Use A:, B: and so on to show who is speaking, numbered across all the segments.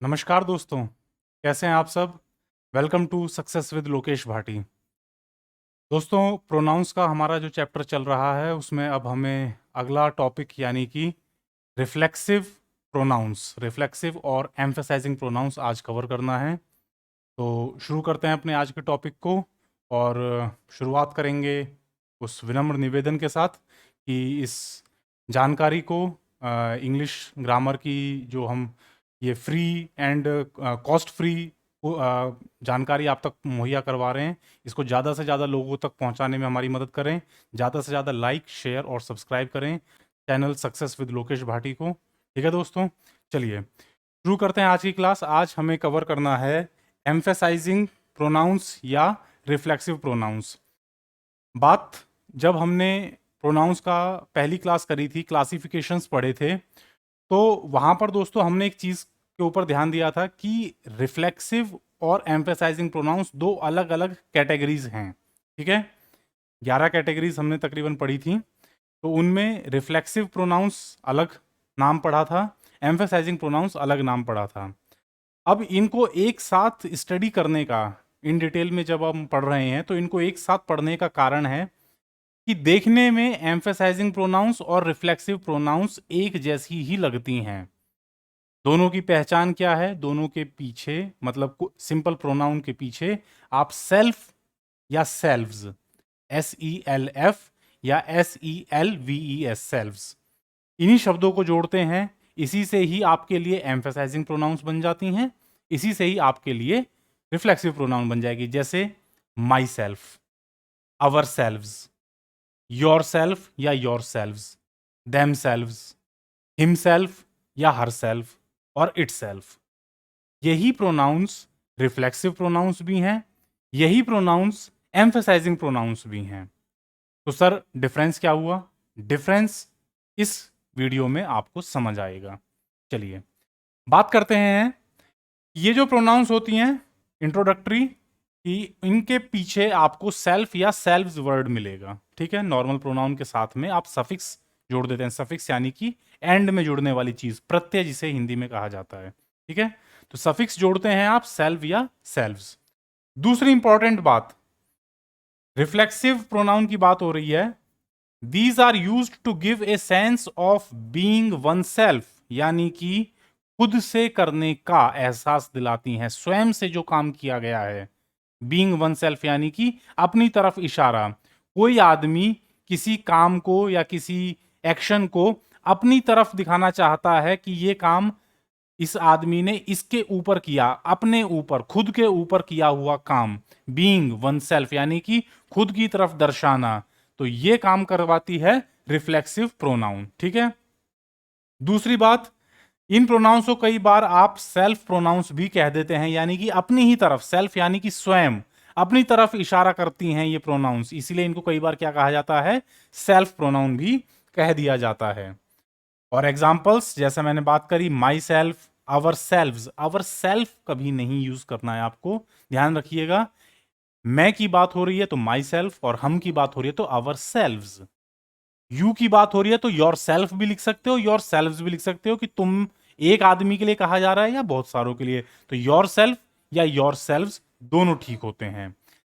A: नमस्कार दोस्तों, कैसे हैं आप सब? Welcome to success with Lokesh Bhati. दोस्तों, प्रोनाउंस का हमारा जो चैप्टर चल रहा है उसमें अब हमें अगला टॉपिक यानी कि रिफ्लेक्सिव और एम्फेसाइजिंग प्रोनाउंस आज कवर करना है। तो शुरू करते हैं अपने आज के टॉपिक को और शुरुआत करेंगे उस विनम्र निवेदन के साथ कि इस जानकारी को इंग्लिश ग्रामर की जो हम ये फ्री एंड कॉस्ट फ्री जानकारी आप तक मुहैया करवा रहे हैं, इसको ज़्यादा से ज़्यादा लोगों तक पहुंचाने में हमारी मदद करें। ज़्यादा से ज़्यादा लाइक, शेयर और सब्सक्राइब करें channel success with Lokesh Bhati को। ठीक है दोस्तों, चलिए शुरू करते हैं आज की क्लास। आज हमें कवर करना है एम्फेसाइजिंग प्रोनाउंस या रिफ्लेक्सिव प्रोनाउंस। बात जब हमने प्रोनाउंस का पहली क्लास करी थी, क्लासिफिकेशंस पढ़े थे, तो वहाँ पर दोस्तों हमने एक चीज़ के ऊपर ध्यान दिया था कि रिफ्लेक्सिव और एम्फेसाइजिंग प्रोनाउंस दो अलग अलग कैटेगरीज हैं। ठीक है, 11 कैटेगरीज हमने तकरीबन पढ़ी थी। तो उनमें रिफ्लेक्सिव प्रोनाउंस अलग नाम पढ़ा था, एम्फेसाइजिंग प्रोनाउंस अलग नाम पढ़ा था। अब इनको एक साथ स्टडी करने का, इन डिटेल में जब हम पढ़ रहे हैं तो इनको एक साथ पढ़ने का कारण है कि देखने में एम्फेसाइजिंग प्रोनाउंस और रिफ्लेक्सिव प्रोनाउंस एक जैसी ही लगती हैं। दोनों की पहचान क्या है? दोनों के पीछे, मतलब सिंपल प्रोनाउन के पीछे आप सेल्फ या सेल्व्स, SELF या SELVES, सेल्व्स, इन्हीं शब्दों को जोड़ते हैं। इसी से ही आपके लिए एम्फेसाइजिंग प्रोनाउंस बन जाती हैं, इसी से ही आपके लिए रिफ्लेक्सिव प्रोनाउन बन जाएगी। जैसे myself, ourselves, yourself या yourselves, themselves, himself या हर सेल्फ और इट सेल्फ। यही प्रोनाउंस रिफ्लेक्सिव प्रोनाउंस भी हैं, यही प्रोनाउंस एम्फेसाइजिंग प्रोनाउंस भी हैं। तो सर डिफरेंस क्या हुआ? डिफरेंस इस वीडियो में आपको समझ आएगा। चलिए बात करते हैं, ये जो प्रोनाउंस होती हैं इंट्रोडक्टरी कि इनके पीछे आपको सेल्फ या सेल्व्स वर्ड मिलेगा। ठीक है, नॉर्मल प्रोनाउन के साथ में आप सफिक्स जोड़ देते हैं, सफिक्स यानी कि एंड में जुड़ने वाली चीज, प्रत्यय जिसे हिंदी में कहा जाता है। ठीक है, तो सफिक्स जोड़ते हैं आप सेल्व या सेल्व्स। दूसरी इंपॉर्टेंट बात, रिफ्लेक्सिव प्रोनाउन की बात हो रही है। These are used to give a sense of being oneself, यानी कि खुद से करने का एहसास दिलाती हैं, स्वयं से जो काम किया गया है। बीइंग वन सेल्फ यानी कि अपनी तरफ इशारा। कोई आदमी किसी काम को या किसी एक्शन को अपनी तरफ दिखाना चाहता है कि ये काम इस आदमी ने इसके ऊपर किया, अपने ऊपर, खुद के ऊपर किया हुआ काम। बीइंग वन सेल्फ यानी कि खुद की तरफ दर्शाना, तो ये काम करवाती है रिफ्लेक्सिव प्रोनाउन। ठीक है, दूसरी बात, इन प्रोनाउंस को कई बार आप सेल्फ प्रोनाउंस भी कह देते हैं, यानी कि अपनी ही तरफ, सेल्फ यानी कि स्वयं, अपनी तरफ इशारा करती हैं ये प्रोनाउंस, इसीलिए इनको कई बार क्या कहा जाता है? सेल्फ प्रोनाउन भी कह दिया जाता है। और एग्जाम्पल्स, जैसे मैंने बात करी, myself, ourselves. Ourself कभी नहीं यूज करना है आपको, ध्यान रखिएगा। मैं की बात हो रही है तो माई सेल्फ, और हम की बात हो रही है तो आवर सेल्व्स। यू की बात हो रही है तो योर सेल्फ भी लिख सकते हो, योर सेल्व्स भी लिख सकते हो, कि तुम एक आदमी के लिए कहा जा रहा है या बहुत सारों के लिए, तो योर सेल्फ या योर सेल्व्स दोनों ठीक होते हैं।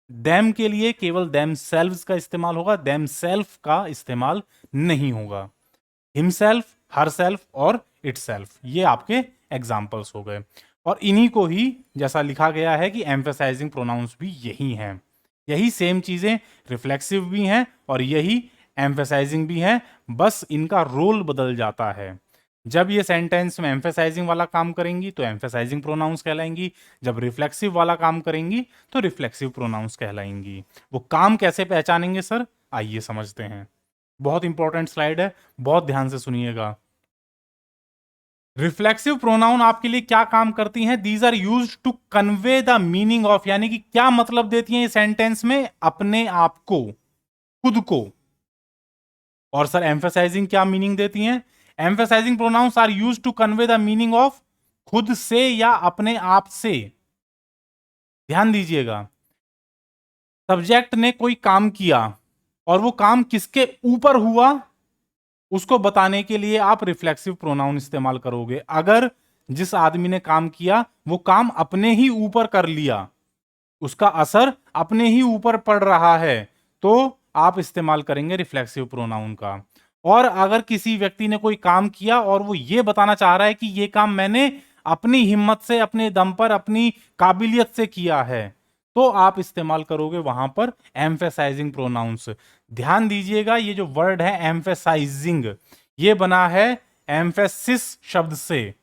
A: देम के लिए केवल देम सेल्व्स का इस्तेमाल होगा, देम सेल्फ का इस्तेमाल नहीं होगा। हिमसेल्फ, हर सेल्फ और इट सेल्फ, ये आपके एग्जाम्पल्स हो गए। और इन्हीं को ही, जैसा लिखा गया है कि एम्फेसाइजिंग प्रोनाउंस भी यही हैं, यही सेम चीजें रिफ्लेक्सिव भी हैं और यही एम्फेसाइजिंग भी हैं, बस इनका रोल बदल जाता है। जब ये सेंटेंस में एम्फेसाइजिंग वाला काम करेंगी तो एम्फेसाइजिंग प्रोनाउंस कहलाएंगी, जब रिफ्लेक्सिव वाला काम करेंगी तो रिफ्लेक्सिव प्रोनाउंस कहलाएंगी। वो काम कैसे पहचानेंगे सर? आइए समझते हैं। बहुत इंपॉर्टेंट स्लाइड है, बहुत ध्यान से सुनिएगा। रिफ्लेक्सिव प्रोनाउन आपके लिए क्या काम करती हैं? These are used to convey the meaning of, यानी कि क्या मतलब देती हैं ये सेंटेंस में? अपने आप को, खुद को। और सर एम्फेसाइजिंग क्या मीनिंग देती हैं? Emphasising pronouns are used to convey the meaning of खुद से या अपने आप से। ध्यान दीजिएगा, सब्जेक्ट ने कोई काम किया और वो काम किसके ऊपर हुआ, उसको बताने के लिए आप रिफ्लेक्सिव प्रोनाउन इस्तेमाल करोगे। अगर जिस आदमी ने काम किया वो काम अपने ही ऊपर कर लिया, उसका असर अपने ही ऊपर पड़ रहा है, तो आप इस्तेमाल करेंगे रिफ्लेक्सिव प्रोनाउन का। और अगर किसी व्यक्ति ने कोई काम किया और वो ये बताना चाह रहा है कि ये काम मैंने अपनी हिम्मत से, अपने दम पर, अपनी काबिलियत से किया है, तो आप इस्तेमाल करोगे वहां पर एम्फेसाइजिंग प्रोनाउंस। ध्यान दीजिएगा, ये जो वर्ड है एम्फेसाइजिंग, ये बना है एम्फेसिस शब्द से।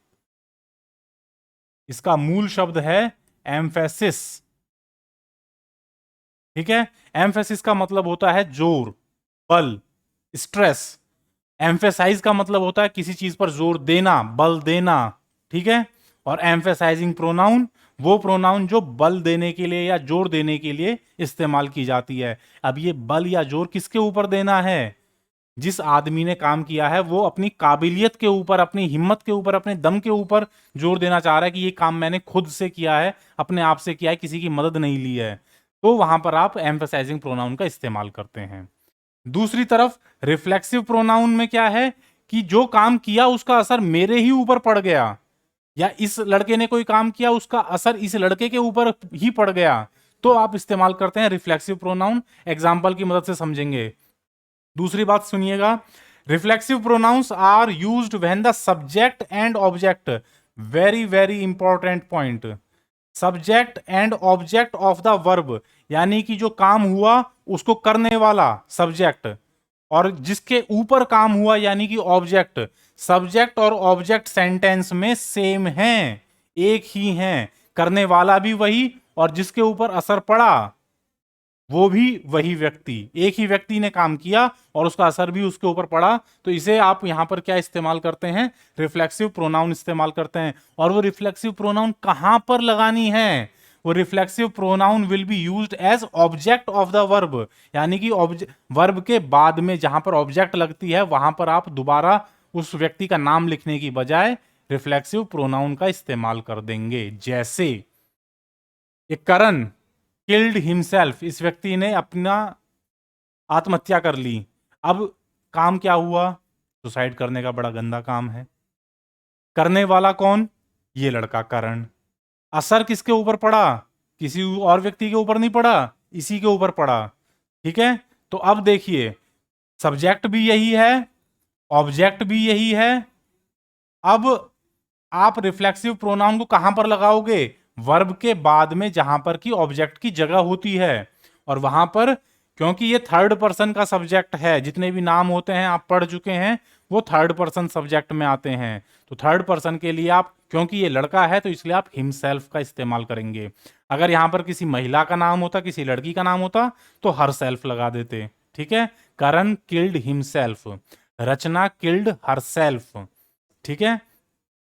A: इसका मूल शब्द है एम्फेसिस। ठीक है, एम्फेसिस का मतलब होता है जोर, बल, स्ट्रेस। एम्फेसाइज का मतलब होता है किसी चीज पर जोर देना, बल देना। ठीक है, और एम्फेसाइजिंग प्रोनाउन वो प्रोनाउन जो बल देने के लिए या जोर देने के लिए इस्तेमाल की जाती है। अब ये बल या जोर किसके ऊपर देना है? जिस आदमी ने काम किया है वो अपनी काबिलियत के ऊपर, अपनी हिम्मत के ऊपर, अपने दम के ऊपर जोर देना चाह रहा है कि ये काम मैंने खुद से किया है, अपने आप से किया है, किसी की मदद नहीं ली है, तो वहां पर आप एम्फेसाइजिंग प्रोनाउन का इस्तेमाल करते हैं। दूसरी तरफ रिफ्लेक्सिव प्रोनाउन में क्या है कि जो काम किया उसका असर मेरे ही ऊपर पड़ गया, या इस लड़के ने कोई काम किया उसका असर इस लड़के के ऊपर ही पड़ गया, तो आप इस्तेमाल करते हैं रिफ्लेक्सिव प्रोनाउन। एग्जाम्पल की मदद से समझेंगे। दूसरी बात सुनिएगा, reflexive pronouns are used when the subject and object, very very important point, subject and object of the verb, यानी कि जो काम हुआ उसको करने वाला सब्जेक्ट, और जिसके ऊपर काम हुआ यानी कि ऑब्जेक्ट, सब्जेक्ट और ऑब्जेक्ट सेंटेंस में सेम हैं, एक ही हैं, करने वाला भी वही और जिसके ऊपर असर पड़ा वो भी वही व्यक्ति। एक ही व्यक्ति ने काम किया और उसका असर भी उसके ऊपर पड़ा, तो इसे आप यहां पर क्या इस्तेमाल करते हैं? रिफ्लेक्सिव प्रोनाउन इस्तेमाल करते हैं। और वो रिफ्लेक्सिव प्रोनाउन कहां पर लगानी है? वो reflexive pronoun will be used as object of the verb, यानी कि वर्ब के बाद में जहां पर ऑब्जेक्ट लगती है वहां पर आप दोबारा उस व्यक्ति का नाम लिखने की बजाय रिफ्लेक्सिव प्रोनाउन का इस्तेमाल कर देंगे। जैसे एक करण किल्ड हिमसेल्फ, इस व्यक्ति ने अपना आत्महत्या कर ली। अब काम क्या हुआ? सुसाइड करने का बड़ा गंदा काम है। करने वाला कौन? ये लड़का करण। असर किसके ऊपर पड़ा? किसी और व्यक्ति के ऊपर नहीं पड़ा, इसी के ऊपर पड़ा। ठीक है, तो अब देखिए, सब्जेक्ट भी यही है, ऑब्जेक्ट भी यही है। अब आप रिफ्लेक्सिव प्रोनाउन को कहां पर लगाओगे? वर्ब के बाद में, जहां पर की ऑब्जेक्ट की जगह होती है। और वहां पर क्योंकि ये थर्ड पर्सन का सब्जेक्ट है, जितने भी नाम होते हैं आप पढ़ चुके हैं वो थर्ड पर्सन सब्जेक्ट में आते हैं, तो थर्ड पर्सन के लिए आप, क्योंकि ये लड़का है तो इसलिए आप हिमसेल्फ का इस्तेमाल करेंगे। अगर यहां पर किसी महिला का नाम होता, किसी लड़की का नाम होता, तो हर सेल्फ लगा देते। ठीक है, करण किल्ड हिमसेल्फ, रचना किल्ड हरसेल्फ। ठीक है,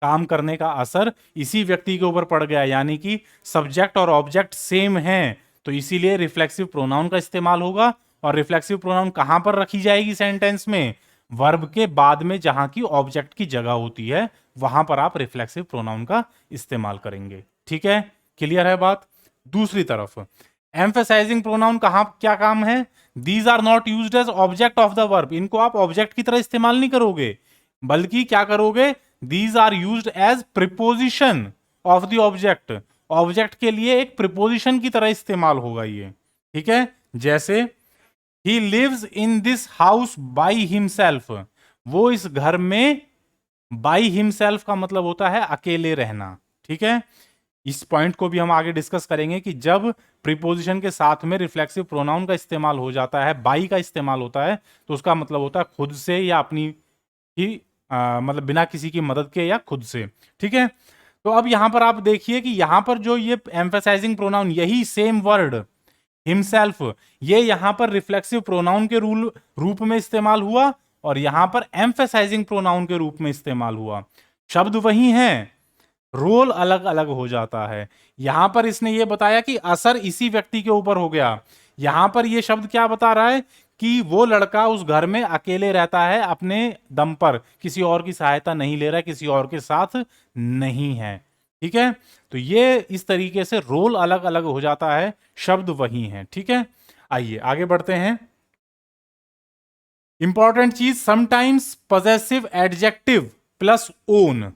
A: काम करने का असर इसी व्यक्ति के ऊपर पड़ गया, यानी कि सब्जेक्ट और ऑब्जेक्ट सेम हैं, तो इसीलिए रिफ्लेक्सिव प्रोनाउन का इस्तेमाल होगा। और रिफ्लेक्सिव प्रोनाउन कहां पर रखी जाएगी सेंटेंस में? वर्ब के बाद में जहां की ऑब्जेक्ट की जगह होती है, वहां पर आप रिफ्लेक्सिव प्रोनाउन का इस्तेमाल करेंगे। ठीक है, क्लियर है बात? दूसरी तरफ एम्फेसाइजिंग प्रोनाउन कहां क्या काम है? These are not used as object of the verb, इनको आप ऑब्जेक्ट की तरह इस्तेमाल नहीं करोगे, बल्कि क्या करोगे? These are used as preposition of the object, object के लिए एक प्रिपोजिशन की तरह इस्तेमाल होगा ये। ठीक है, जैसे he lives in this house by himself, वो इस घर में, बाई हिमसेल्फ का मतलब होता है अकेले रहना। ठीक है, इस पॉइंट को भी हम आगे डिस्कस करेंगे कि जब प्रीपोजिशन के साथ में रिफ्लेक्सिव प्रोनाउन का इस्तेमाल हो जाता है, बाई का इस्तेमाल होता है, तो उसका मतलब होता है खुद से या अपनी ही, मतलब बिना किसी की मदद के या खुद से। ठीक है, तो अब यहां पर आप देखिए कि यहां पर जो ये एम्फेसाइजिंग प्रोनाउन, यही सेम वर्ड हिमसेल्फ, ये यहां पर रिफ्लेक्सिव प्रोनाउन के रूप में इस्तेमाल हुआ और यहां पर एम्फेसाइजिंग प्रोनाउन के रूप में इस्तेमाल हुआ। शब्द वही हैं, रोल अलग अलग हो जाता है। यहां पर इसने ये बताया कि असर इसी व्यक्ति के ऊपर हो गया, यहां पर ये शब्द क्या बता रहा है कि वो लड़का उस घर में अकेले रहता है, अपने दम पर, किसी और की सहायता नहीं ले रहा है, किसी और के साथ नहीं है। ठीक है, तो ये इस तरीके से रोल अलग अलग हो जाता है, शब्द वही है। ठीक है, आइए आगे बढ़ते हैं। इंपॉर्टेंट चीज, sometimes possessive adjective plus own,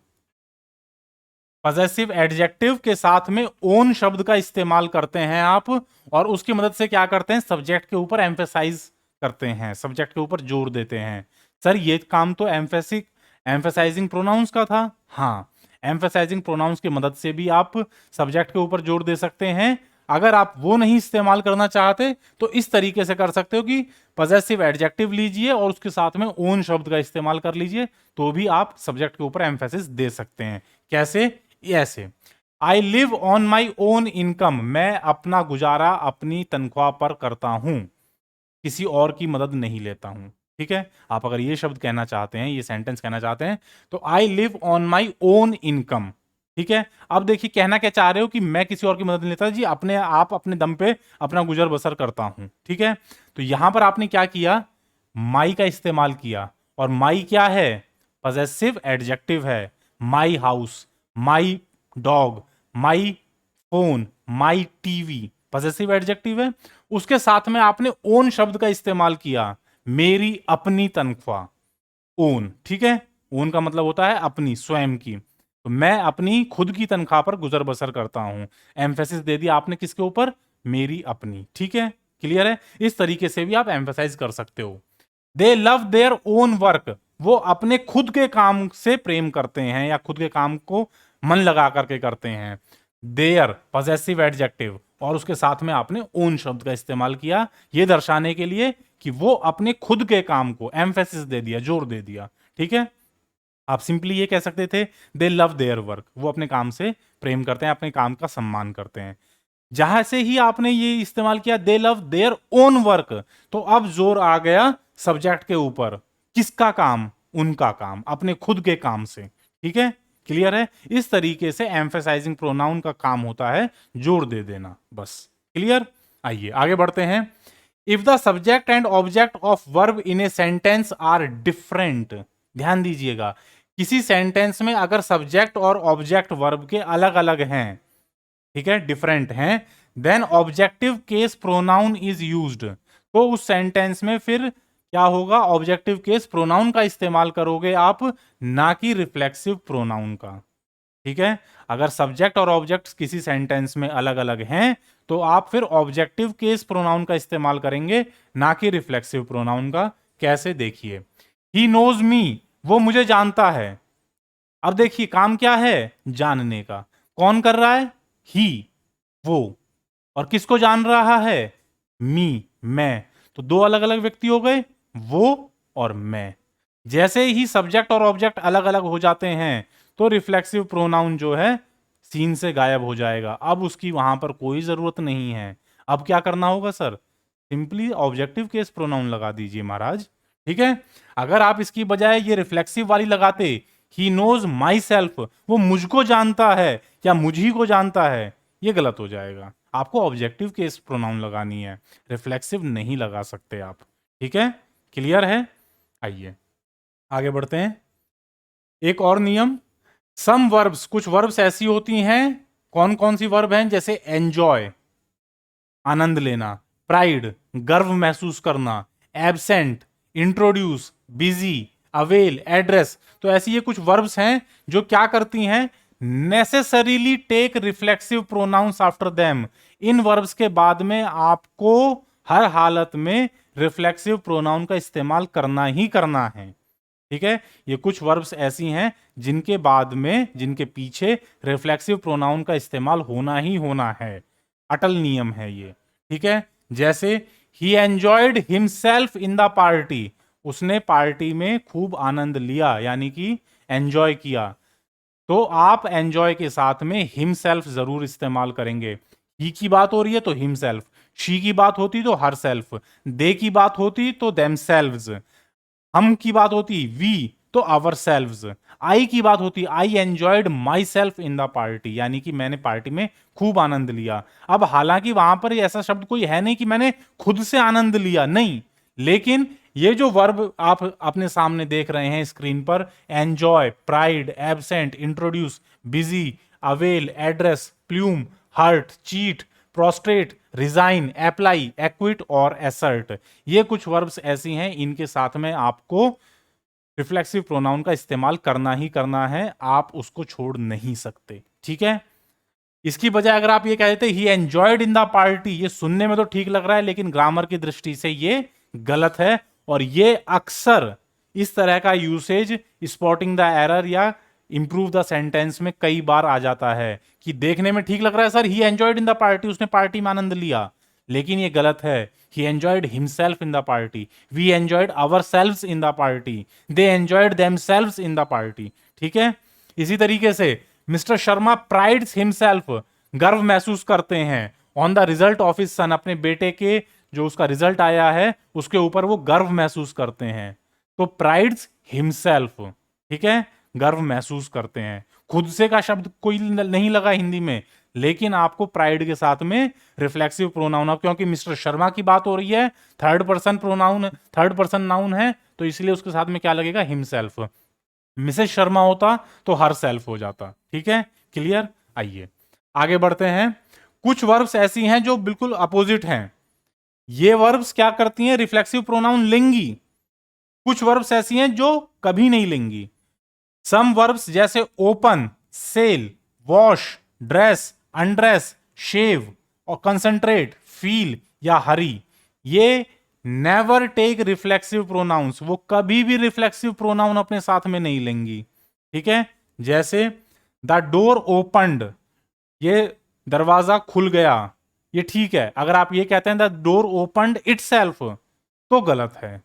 A: possessive adjective के साथ में ओन शब्द का इस्तेमाल करते हैं आप, और उसकी मदद से क्या करते हैं, सब्जेक्ट के ऊपर एम्फेसाइज करते हैं, सब्जेक्ट के ऊपर जोर देते हैं। सर ये काम तो एम्फेसाइजिंग प्रोनाउंस का था। हाँ, एम्फेसाइजिंग प्रोनाउंस की मदद से भी आप सब्जेक्ट के ऊपर जोर दे सकते हैं। अगर आप वो नहीं इस्तेमाल करना चाहते तो इस तरीके से कर सकते हो कि पजेसिव एडजेक्टिव लीजिए और उसके साथ में ओन शब्द का इस्तेमाल कर लीजिए, तो भी आप सब्जेक्ट के ऊपर एम्फेसिस दे सकते हैं। कैसे? ऐसे, I live on my own income, मैं अपना गुजारा अपनी तनख्वाह पर करता हूं, किसी और की मदद नहीं लेता हूं। ठीक है, आप अगर ये शब्द कहना चाहते हैं, ये सेंटेंस कहना चाहते हैं, तो I live on my own income. ठीक है, अब देखिए कहना क्या चाह रहे हो कि मैं किसी और की मदद नहीं लेता जी, अपने आप अपने दम पे अपना गुजर बसर करता हूं। ठीक है, तो यहां पर आपने क्या किया, माई का इस्तेमाल किया, और माई क्या है, पजेसिव एडजेक्टिव है। My house, my dog, my phone, my TV possessive adjective है। उसके साथ में आपने ओन शब्द का इस्तेमाल किया, मेरी अपनी तनख्वाह, ओन। ठीक है, ओन का मतलब होता है अपनी, स्वयं की। तो मैं अपनी खुद की तनख्वाह पर गुजर बसर करता हूं, एम्फेसिस दे दिया आपने किसके ऊपर, मेरी अपनी। ठीक है, क्लियर है? इस तरीके से भी आप एम्फेसाइज कर सकते हो। दे लव देयर ओन वर्क, वो अपने खुद के काम से प्रेम करते हैं या खुद के काम को मन लगा करके करते हैं। देयर पजेसिव एडजेक्टिव, और उसके साथ में आपने ओन शब्द का इस्तेमाल किया, यह दर्शाने के लिए कि वो अपने खुद के काम को एम्फेसिस दे दिया, जोर दे दिया। ठीक है, आप सिंपली ये कह सकते थे दे लव देयर वर्क, वो अपने काम से प्रेम करते हैं, अपने काम का सम्मान करते हैं। जहां से ही आपने ये इस्तेमाल किया दे लव देयर ओन वर्क, तो अब जोर आ गया सब्जेक्ट के ऊपर, किसका काम, उनका काम, अपने खुद के काम से। ठीक है, क्लियर है? इस तरीके से एम्फेसाइजिंग प्रोनाउन का काम होता है जोर दे देना, बस। क्लियर? आइए आगे बढ़ते हैं। If the subject and object of verb in a sentence are different, ध्यान दीजिएगा, किसी सेंटेंस में अगर सब्जेक्ट और ऑब्जेक्ट वर्ब के अलग अलग हैं, ठीक है, डिफरेंट हैं, then objective case pronoun is used, तो उस सेंटेंस में फिर क्या होगा, ऑब्जेक्टिव केस प्रोनाउन का इस्तेमाल करोगे आप, ना कि रिफ्लेक्सिव प्रोनाउन का। ठीक है, अगर सब्जेक्ट और ऑब्जेक्ट किसी सेंटेंस में अलग अलग हैं तो आप फिर ऑब्जेक्टिव केस प्रोनाउन का इस्तेमाल करेंगे, ना कि रिफ्लेक्सिव प्रोनाउन का। कैसे? देखिए, ही नोज मी, वो मुझे जानता है। अब देखिए काम क्या है, जानने का। कौन कर रहा है, ही, वो, और किसको जान रहा है, मी, मैं। तो दो अलग अलग व्यक्ति हो गए, वो और मैं। जैसे ही सब्जेक्ट और ऑब्जेक्ट अलग अलग हो जाते हैं तो रिफ्लेक्सिव प्रोनाउन जो है सीन से गायब हो जाएगा, अब उसकी वहां पर कोई जरूरत नहीं है। अब क्या करना होगा sir, simply objective case pronoun लगा दीजिए महाराज। ठीक है, अगर आप इसकी बजाय ये रिफ्लेक्सिव वाली लगाते, ही नोज माई सेल्फ, वो मुझको जानता है या मुझी को जानता है, ये गलत हो जाएगा। आपको ऑब्जेक्टिव केस प्रोनाउन लगानी है, रिफ्लेक्सिव नहीं लगा सकते आप। ठीक है, क्लियर है? आइए आगे बढ़ते हैं। एक और नियम, सम वर्ब्स, कुछ वर्ब्स ऐसी होती हैं, कौन कौन सी वर्ब हैं, जैसे एंजॉय, आनंद लेना, प्राइड, गर्व महसूस करना, absent, introduce, busy, avail, address. तो ऐसी ये कुछ वर्ब्स हैं जो क्या करती हैं, necessarily take reflexive pronouns after them. इन वर्ब्स के बाद में आपको हर हालत में रिफ्लेक्सिव प्रोनाउन का इस्तेमाल करना ही करना है। ठीक है, ये कुछ वर्ब्स ऐसी हैं जिनके बाद में, जिनके पीछे रिफ्लेक्सिव प्रोनाउन का इस्तेमाल होना ही होना है, अटल नियम है ये। ठीक है, जैसे ही enjoyed himself in the party, उसने पार्टी में खूब आनंद लिया, यानी कि एंजॉय किया। तो आप एंजॉय के साथ में हिमसेल्फ जरूर इस्तेमाल करेंगे। ही की बात हो रही है तो हिमसेल्फ, शी की बात होती तो हर सेल्फ, दे की बात होती तो देमसेल्व्स, हम की बात होती वी तो आवर सेल्व्स, आई की बात होती I enjoyed my self in the party, यानी कि मैंने पार्टी में खूब आनंद लिया। अब हालांकि वहां पर ऐसा शब्द कोई है नहीं कि मैंने खुद से आनंद लिया, नहीं, लेकिन ये जो वर्ब आप अपने सामने देख रहे हैं स्क्रीन पर, enjoy, pride, absent, introduce, busy, avail, address, plume, hurt, cheat, prostrate, resign, apply, acquit और एसर्ट, ये कुछ वर्ब्स ऐसी हैं, इनके साथ में आपको रिफ्लेक्सिव प्रोनाउन का इस्तेमाल करना ही करना है, आप उसको छोड़ नहीं सकते। ठीक है, इसकी बजाय अगर आप ये कह देते ही एंजॉयड इन द पार्टी, ये सुनने में तो ठीक लग रहा है लेकिन ग्रामर की दृष्टि से ये गलत है। और ये अक्सर इस तरह का यूसेज स्पॉटिंग द एरर या इंप्रूव द सेंटेंस में कई बार आ जाता है कि देखने में ठीक लग रहा है sir, he enjoyed in the party, उसने पार्टी में आनंद लिया, लेकिन ये गलत है। He enjoyed himself in the party, we enjoyed ourselves in the party, they enjoyed themselves in the party. ठीक है, इसी तरीके से मिस्टर शर्मा प्राइड्स हिमसेल्फ, गर्व महसूस करते हैं, on the result of his son, अपने बेटे के जो उसका रिजल्ट आया है उसके ऊपर वो गर्व महसूस करते हैं। तो प्राइड्स हिमसेल्फ, ठीक है, गर्व महसूस करते हैं। खुद से का शब्द कोई नहीं लगा हिंदी में, लेकिन आपको प्राइड के साथ में रिफ्लेक्सिव प्रोनाउन, अब क्योंकि मिस्टर शर्मा की बात हो रही है, third person pronoun, third person noun है, तो इसलिए उसके साथ में क्या लगेगा, हिमसेल्फ। मिसेस शर्मा होता तो हर सेल्फ हो जाता। ठीक है, क्लियर। आइए आगे बढ़ते हैं। कुछ वर्ब्स ऐसी हैं जो बिल्कुल अपोजिट हैं। ये वर्ब्स क्या करती हैं, रिफ्लेक्सिव प्रोनाउन लेंगी। कुछ वर्ब्स ऐसी हैं जो कभी नहीं लेंगी। सम वर्ब्स जैसे open, sell, wash, dress, undress, shave और कंसंट्रेट, फील या हरी, ये नेवर टेक रिफ्लेक्सिव प्रोनाउंस, वो कभी भी रिफ्लेक्सिव प्रोनाउन अपने साथ में नहीं लेंगी। ठीक है, जैसे द डोर ओपन्ड, ये दरवाजा खुल गया, ये ठीक है। अगर आप ये कहते हैं द डोर ओपन्ड इटसेल्फ, तो गलत है।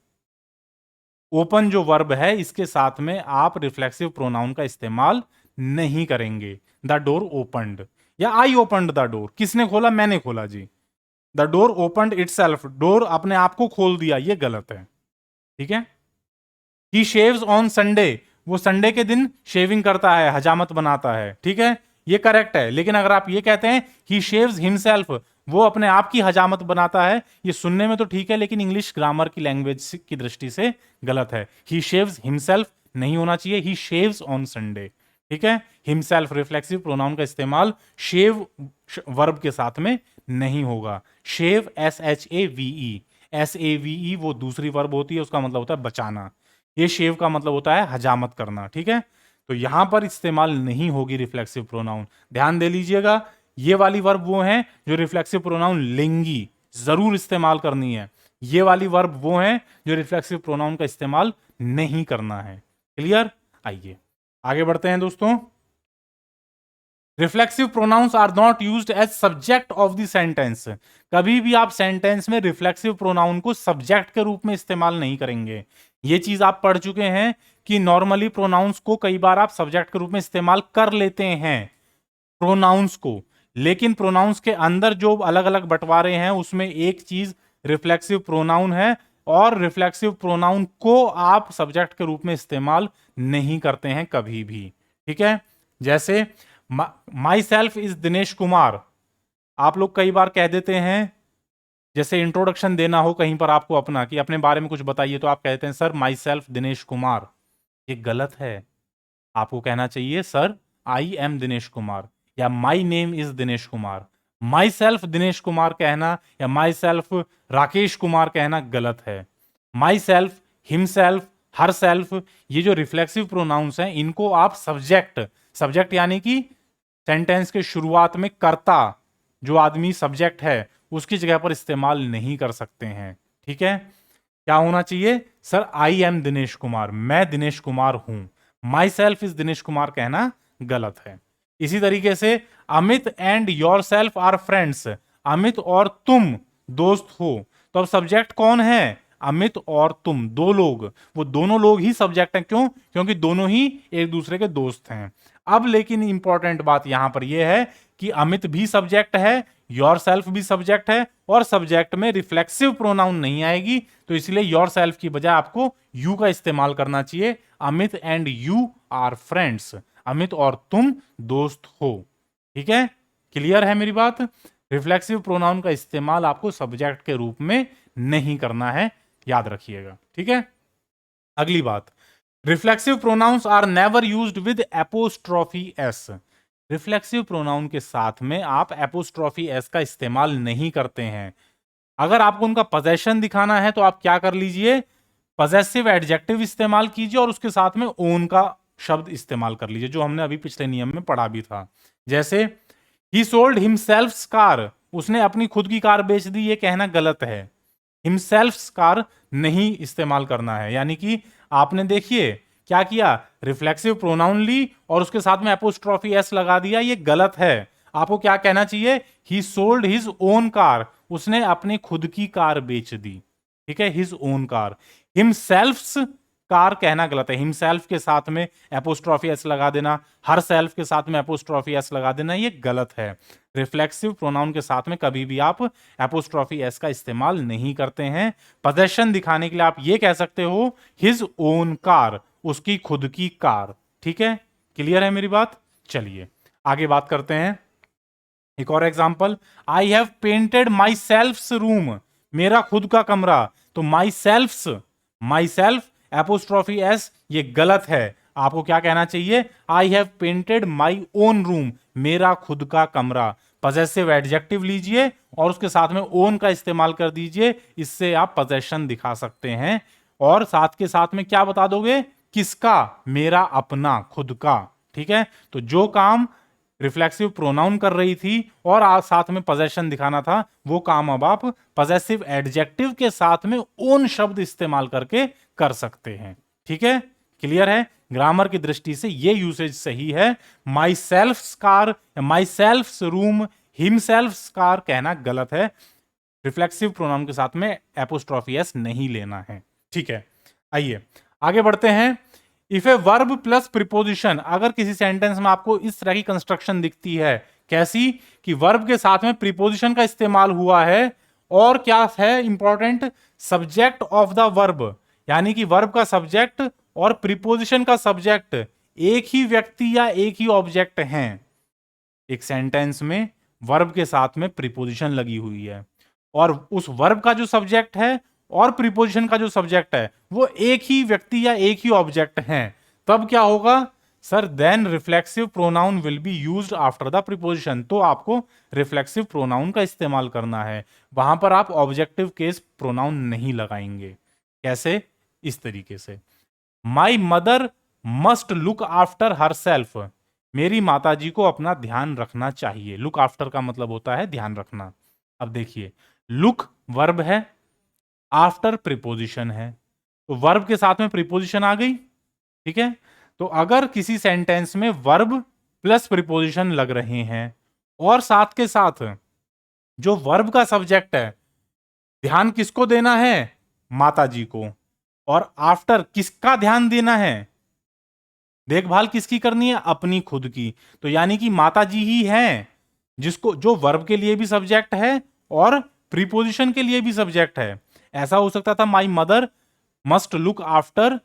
A: ओपन जो वर्ब है इसके साथ में आप रिफ्लेक्सिव प्रोनाउन का इस्तेमाल नहीं करेंगे। द डोर ओपन्ड या आई ओपन्ड द डोर, किसने खोला, मैंने खोला जी। The door opened itself, door अपने आप को खोल दिया, ये गलत है। ठीक है, ही शेव्स ऑन संडे, वो संडे के दिन शेविंग करता है, हजामत बनाता है। ठीक है, ये करेक्ट है। लेकिन अगर आप ये कहते हैं ही शेव्स हिमसेल्फ, वो अपने आप की हजामत बनाता है, ये सुनने में तो ठीक है लेकिन इंग्लिश ग्रामर की लैंग्वेज की दृष्टि से गलत है। ही शेव्स हिमसेल्फ नहीं होना चाहिए, ही शेव्स ऑन संडे। ठीक है, हिमसेल्फ रिफ्लेक्सिव प्रोनाउन का इस्तेमाल शेव वर्ब के साथ में नहीं होगा। शेव SHAVE, SAVE वो दूसरी वर्ब होती है, उसका मतलब होता है बचाना। ये शेव का मतलब होता है हजामत करना। ठीक है, तो यहां पर इस्तेमाल नहीं होगी रिफ्लेक्सिव प्रोनाउन। ध्यान दे लीजिएगा, ये वाली वर्ब वो हैं जो रिफ्लेक्सिव प्रोनाउन लेंगी, जरूर इस्तेमाल करनी है। ये वाली वर्ब वो हैं जो रिफ्लेक्सिव प्रोनाउन का इस्तेमाल नहीं करना है। क्लियर। आइए आगे बढ़ते हैं दोस्तों। Reflexive pronouns are not used as subject of the sentence, कभी भी आप सेंटेंस में रिफ्लेक्सिव प्रोनाउन को सब्जेक्ट के रूप में इस्तेमाल नहीं करेंगे। ये चीज आप पढ़ चुके हैं कि नॉर्मली प्रोनाउंस को कई बार आप सब्जेक्ट के रूप में इस्तेमाल कर लेते हैं प्रोनाउंस को, लेकिन प्रोनाउंस के अंदर जो अलग अलग बंटवारे हैं उसमें एक चीज रिफ्लेक्सिव प्रोनाउन है, और रिफ्लेक्सिव प्रोनाउन को आप सब्जेक्ट के रूप में इस्तेमाल नहीं करते हैं कभी भी। ठीक है, जैसे myself is Dinesh Kumar, आप लोग कई बार कह देते हैं, जैसे इंट्रोडक्शन देना हो कहीं पर आपको अपना, कि अपने बारे में कुछ बताइए, तो आप कहते हैं sir myself Dinesh Kumar, ये गलत है। आपको कहना चाहिए sir I am Dinesh Kumar या my name is Dinesh Kumar. Myself Dinesh Kumar कहना या माई सेल्फ राकेश कुमार कहना गलत है। Myself, himself, herself, ये जो रिफ्लेक्सिव प्रोनाउंस हैं इनको आप सब्जेक्ट यानी कि सेंटेंस के शुरुआत में कर्ता जो आदमी सब्जेक्ट है उसकी जगह पर इस्तेमाल नहीं कर सकते हैं। ठीक है, क्या होना चाहिए, sir I am Dinesh Kumar, मैं दिनेश कुमार हूं। Myself is Dinesh Kumar कहना गलत है। इसी तरीके से Amit and yourself are friends, Amit और तुम दोस्त हो, तो अब सब्जेक्ट कौन है, अमित और तुम, दो लोग, वो दोनों लोग ही सब्जेक्ट हैं। क्यों, क्योंकि दोनों ही एक दूसरे के दोस्त हैं। अब लेकिन इंपॉर्टेंट बात यहां पर यह है कि अमित भी सब्जेक्ट है, योर सेल्फ भी सब्जेक्ट है, और सब्जेक्ट में रिफ्लेक्सिव प्रोनाउन नहीं आएगी, तो इसलिए योर सेल्फ की बजाय आपको यू का इस्तेमाल करना चाहिए। Amit and you are friends, Amit और तुम दोस्त हो। ठीक है, क्लियर है मेरी बात। रिफ्लेक्सिव प्रोनाउन का इस्तेमाल आपको सब्जेक्ट के रूप में नहीं करना है, याद रखिएगा। ठीक है, अगली बात, reflexive pronouns are never used with apostrophe s, reflexive pronoun के साथ में आप एपोस्ट्रोफी एस का इस्तेमाल नहीं करते हैं। अगर आपको उनका पोजेशन दिखाना है तो आप क्या कर लीजिए, पजेसिव एडजेक्टिव इस्तेमाल कीजिए और उसके साथ में ओन का शब्द इस्तेमाल कर लीजिए, जो हमने अभी पिछले नियम में पढ़ा भी था। जैसे ही सोल्ड हिमसेल्फ कार, उसने अपनी खुद की कार बेच दी, ये कहना गलत है। हिमसेल्फ कार नहीं इस्तेमाल करना है, यानी कि आपने देखिए क्या किया, रिफ्लेक्सिव प्रोनाउन ली और उसके साथ में एपोस्ट्रोफी एस लगा दिया, ये गलत है। आपको क्या कहना चाहिए, ही सोल्ड हिज ओन कार, उसने अपनी खुद की कार बेच दी। ठीक है, हिज ओन कार। हिमसेल्फ्स कार कहना गलत है, हिमसेल्फ के साथ में एपोस्ट्रोफी एस लगा देना, हर सेल्फ के साथ में एपोस्ट्रोफी एस लगा देना, ये गलत है। रिफ्लेक्सिव प्रोनाउन के साथ में कभी भी आप एपोस्ट्रोफी एस का इस्तेमाल नहीं करते हैं। पोजेशन दिखाने के लिए आप ये कह सकते हो हिज ओन कार, उसकी खुद की कार। ठीक है, क्लियर है मेरी बात? चलिए आगे बात करते हैं। एक और example, I have painted my self room, मेरा खुद का कमरा। तो माई सेल्फ एपोस्ट्रोफी एस, ये गलत है। आपको क्या कहना चाहिए, I have painted my own room, मेरा खुद का कमरा। पजेसिव एडजेक्टिव लीजिए और उसके साथ में ओन का इस्तेमाल कर दीजिए, इससे आप पोजेशन दिखा सकते हैं। और साथ के साथ में क्या बता दोगे, किसका, मेरा अपना खुद का। ठीक है, तो जो काम रिफ्लेक्सिव प्रोनाउन कर रही थी और साथ में पोजेशन दिखाना था, वो काम अब आप पोजेसिव एडजेक्टिव के साथ में ओन शब्द इस्तेमाल करके कर सकते हैं। ठीक है, क्लियर है? ग्रामर की दृष्टि से ये यूसेज सही है। My self car, my self room, himself car कहना गलत है। रिफ्लेक्सिव प्रोनाउन के साथ में एपोस्ट्रोफी एस नहीं लेना है। ठीक है, आइए आगे बढ़ते हैं। If a verb plus preposition, अगर किसी सेंटेंस में आपको इस तरह की कंस्ट्रक्शन दिखती है, कैसी, कि वर्ब के साथ में प्रीपोजिशन का इस्तेमाल हुआ है और क्या है important, subject of the verb, यानी कि वर्ब का सब्जेक्ट और प्रीपोजिशन का सब्जेक्ट एक ही व्यक्ति या एक ही ऑब्जेक्ट हैं। एक सेंटेंस में वर्ब के साथ में प्रीपोजिशन लगी हुई है और उस वर्ब का जो सब्जेक्ट है और प्रीपोजिशन का जो सब्जेक्ट है वो एक ही व्यक्ति या एक ही ऑब्जेक्ट हैं, तब क्या होगा sir, then reflexive pronoun will be used after the preposition. तो आपको रिफ्लेक्सिव प्रोनाउन का इस्तेमाल करना है, वहां पर आप ऑब्जेक्टिव केस प्रोनाउन नहीं लगाएंगे। कैसे? इस तरीके से, my mother must look after her self, मेरी माताजी को अपना ध्यान रखना चाहिए। लुक आफ्टर का मतलब होता है ध्यान रखना। अब देखिए, लुक वर्ब है, आफ्टर प्रीपोजिशन है, तो वर्ब के साथ में प्रीपोजिशन आ गई। ठीक है, तो अगर किसी सेंटेंस में वर्ब प्लस प्रीपोजिशन लग रहे हैं और साथ के साथ जो वर्ब का सब्जेक्ट है, ध्यान किसको देना है, माताजी को, और आफ्टर किसका ध्यान देना है, देखभाल किसकी करनी है, अपनी खुद की। तो यानी कि माताजी ही हैं जिसको, जो वर्ब के लिए भी सब्जेक्ट है और प्रीपोजिशन के लिए भी सब्जेक्ट है। ऐसा हो सकता था my mother must look after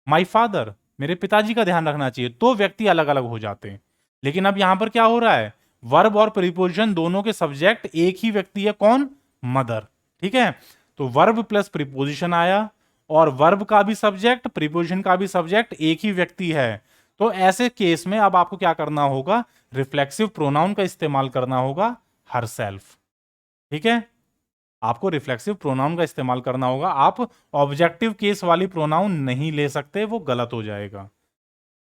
A: my father, मेरे पिताजी का ध्यान रखना चाहिए, तो व्यक्ति अलग अलग हो जाते हैं। लेकिन अब यहां पर क्या हो रहा है, वर्ब और प्रीपोजिशन दोनों के सब्जेक्ट एक ही व्यक्ति है, कौन, मदर। ठीक है, तो वर्ब प्लस प्रीपोजिशन आया और वर्ब का भी सब्जेक्ट प्रीपोजिशन का भी सब्जेक्ट एक ही व्यक्ति है। तो ऐसे केस में अब आपको क्या करना होगा, रिफ्लेक्सिव प्रोनाउन का इस्तेमाल करना होगा, हर सेल्फ। ठीक है, आपको रिफ्लेक्सिव प्रोनाउन का इस्तेमाल करना होगा। आप ऑब्जेक्टिव केस वाली प्रोनाउन नहीं ले सकते, वो गलत हो जाएगा।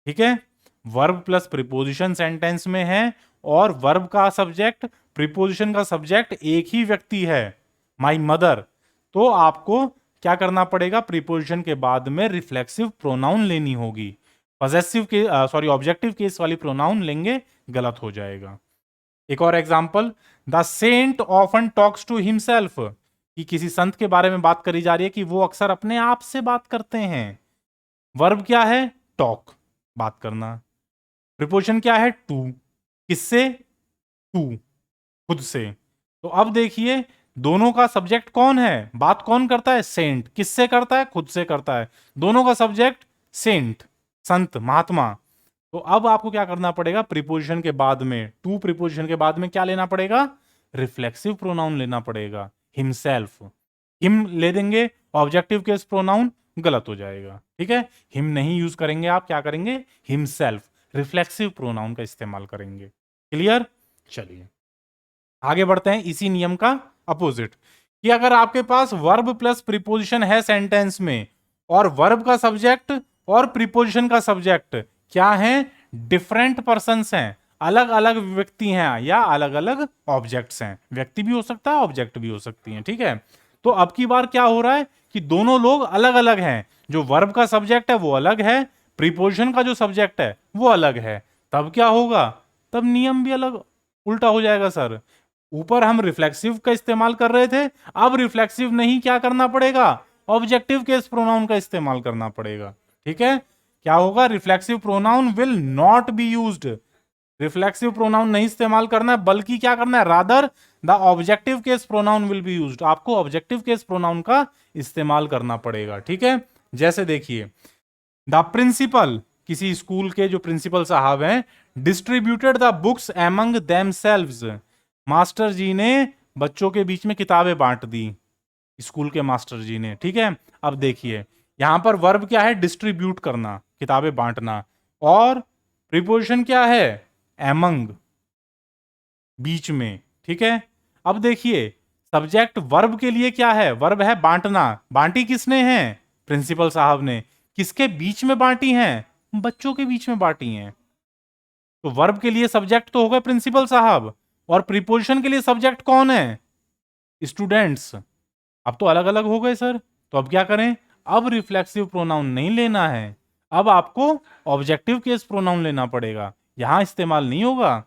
A: ठीक है, वर्ब प्लस प्रीपोजिशन सेंटेंस में है और वर्ब का सब्जेक्ट प्रीपोजिशन का सब्जेक्ट एक ही व्यक्ति है, माई मदर, तो आपको क्या करना पड़ेगा, प्रीपोजिशन के बाद में रिफ्लेक्सिव प्रोनाउन लेनी होगी। पॉजेसिव के ऑब्जेक्टिव केस वाली प्रोनाउन लेंगे, गलत हो जाएगा। एक और example, the saint often talks to himself, कि किसी संत के बारे में बात करी जा रही है कि वो अक्सर अपने आप से बात करते हैं। वर्ब क्या है, टॉक, बात करना। प्रीपोजिशन क्या है, टू, किससे, टू, खुद से। तो अब देखिए, दोनों का सब्जेक्ट कौन है, बात कौन करता है, सेंट, किससे करता है, खुद से करता है। दोनों का सब्जेक्ट सेंट, संत, महात्मा। तो अब आपको क्या करना पड़ेगा, प्रीपोजिशन के बाद में, टू प्रीपोजिशन के बाद में क्या लेना पड़ेगा, रिफ्लेक्सिव प्रोनाउन लेना पड़ेगा, हिमसेल्फ। हिम ले देंगे, ऑब्जेक्टिव केस प्रोनाउन, गलत हो जाएगा। ठीक है, हिम नहीं यूज करेंगे, आप क्या करेंगे, हिमसेल्फ, रिफ्लेक्सिव प्रोनाउन का इस्तेमाल करेंगे। क्लियर? चलिए आगे बढ़ते हैं, इसी नियम का अपोजिट, कि अगर आपके पास वर्ब प्लस प्रीपोजिशन है सेंटेंस में, और वर्ब का सब्जेक्ट और प्रीपोजिशन का सब्जेक्ट क्या है, डिफरेंट पर्सन्स हैं, अलग अलग व्यक्ति हैं या अलग अलग ऑब्जेक्ट्स हैं। व्यक्ति भी हो सकता है, ऑब्जेक्ट भी हो सकती हैं, ठीक है। तो अब की बार क्या हो रहा है कि दोनों लोग अलग अलग हैं, जो वर्ब का सब्जेक्ट है वो अलग है, प्रीपोजिशन का जो सब्जेक्ट है वो अलग है। तब क्या होगा, तब नियम भी अलग उल्टा हो जाएगा सर। ऊपर हम रिफ्लेक्सिव का इस्तेमाल कर रहे थे, अब रिफ्लेक्सिव नहीं, क्या करना पड़ेगा, ऑब्जेक्टिव केस प्रोनाउन का इस्तेमाल करना पड़ेगा, ठीक है। क्या होगा, reflexive pronoun will not be used, reflexive pronoun नहीं इस्तेमाल करना है, बल्कि क्या करना है, rather the objective case pronoun will be used, आपको ऑब्जेक्टिव केस प्रोनाउन का इस्तेमाल करना पड़ेगा, ठीक है। जैसे देखिए, द प्रिंसिपल, किसी स्कूल के जो प्रिंसिपल साहब हैं, distributed the books among themselves, master ji ने बच्चों के बीच में किताबें बांट दी, स्कूल के मास्टर जी ने, ठीक है। अब देखिए, यहां पर वर्ब क्या है, डिस्ट्रीब्यूट करना, किताबें बांटना, और प्रीपोजिशन क्या है, एमंग, बीच में, ठीक है। अब देखिए, सब्जेक्ट वर्ब के लिए क्या है, वर्ब है बांटना, बांटी किसने है, प्रिंसिपल साहब ने, किसके बीच में बांटी हैं, बच्चों के बीच में बांटी हैं। तो वर्ब के लिए सब्जेक्ट तो हो गए प्रिंसिपल साहब, और प्रीपोजिशन के लिए सब्जेक्ट कौन है, स्टूडेंट्स। अब तो अलग अलग हो गए सर, तो अब क्या करें, अब रिफ्लेक्सिव प्रोनाउन नहीं लेना है, अब आपको ऑब्जेक्टिव केस प्रोनाउन लेना पड़ेगा, यहां इस्तेमाल नहीं होगा।